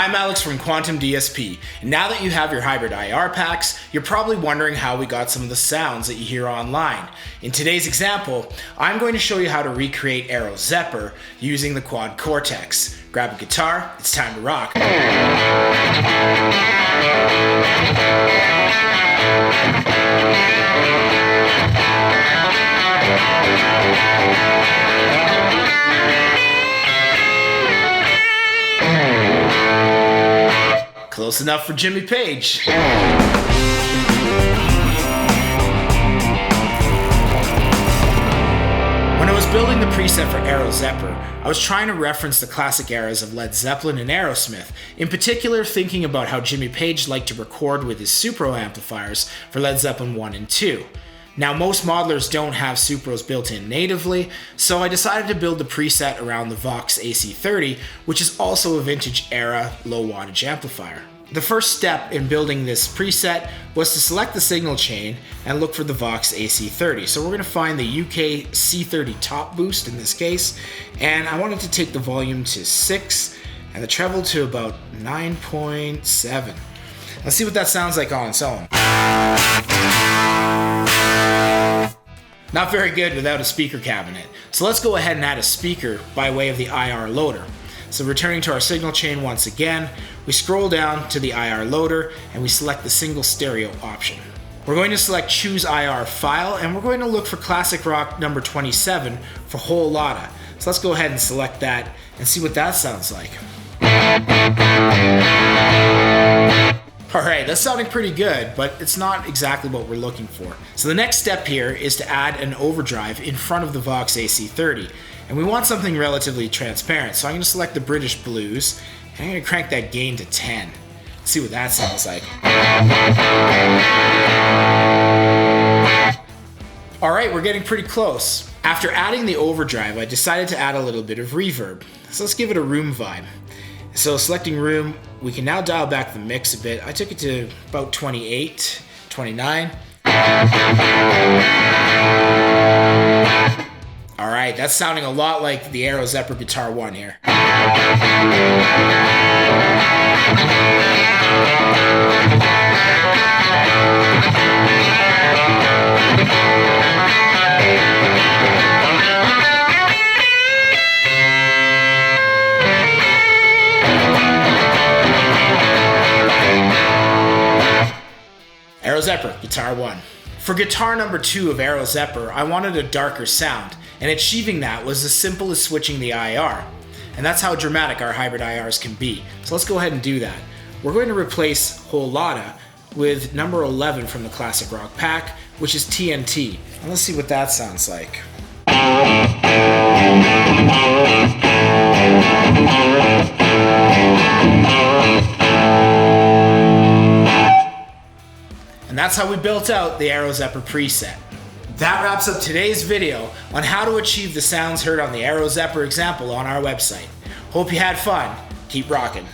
I'm Alex from Quantum DSP, and now that you have your hybrid IR packs, you're probably wondering how we got some of the sounds that you hear online. In today's example, I'm going to show you how to recreate Aero Zepper using the Quad Cortex. Grab a guitar, it's time to rock. Close enough for Jimmy Page. When I was building the preset for Aero Zepper, I was trying to reference the classic eras of Led Zeppelin and Aerosmith, in particular thinking about how Jimmy Page liked to record with his Supro amplifiers for Led Zeppelin 1 and 2. Now, most modelers don't have Supros built in natively, so I decided to build the preset around the Vox AC30, which is also a vintage era low wattage amplifier. The first step in building this preset was to select the signal chain and look for the Vox AC30. So we're going to find the UK C30 top boost in this case, and I wanted to take the volume to 6 and the treble to about 9.7. Let's see what that sounds like on its own. Not very good without a speaker cabinet. So let's go ahead and add a speaker by way of the IR loader. So returning to our signal chain once again, we scroll down to the IR loader and we select the single stereo option. We're going to select choose IR file and we're going to look for classic rock number 27 for Whole Lotta. So let's go ahead and select that and see what that sounds like. Alright, that's sounding pretty good, but it's not exactly what we're looking for. So the next step here is to add an overdrive in front of the Vox AC30. And we want something relatively transparent, so I'm going to select the British Blues, and I'm going to crank that gain to 10. Let's see what that sounds like. Alright, we're getting pretty close. After adding the overdrive, I decided to add a little bit of reverb. So let's give it a room vibe. So selecting room, we can now dial back the mix a bit. I took it to about 28, 29. Alright, that's sounding a lot like the Aero Zepper Guitar 1 here. Aero Zepper, Guitar 1. For guitar number 2 of Aero Zepper, I wanted a darker sound, and achieving that was as simple as switching the IR. And that's how dramatic our hybrid IRs can be. So let's go ahead and do that. We're going to replace Whole Lotta with number 11 from the classic rock pack, which is TNT. And let's see what that sounds like. And that's how we built out the Aero Zepper preset. That wraps up today's video on how to achieve the sounds heard on the Aero Zepper example on our website. Hope you had fun. Keep rocking.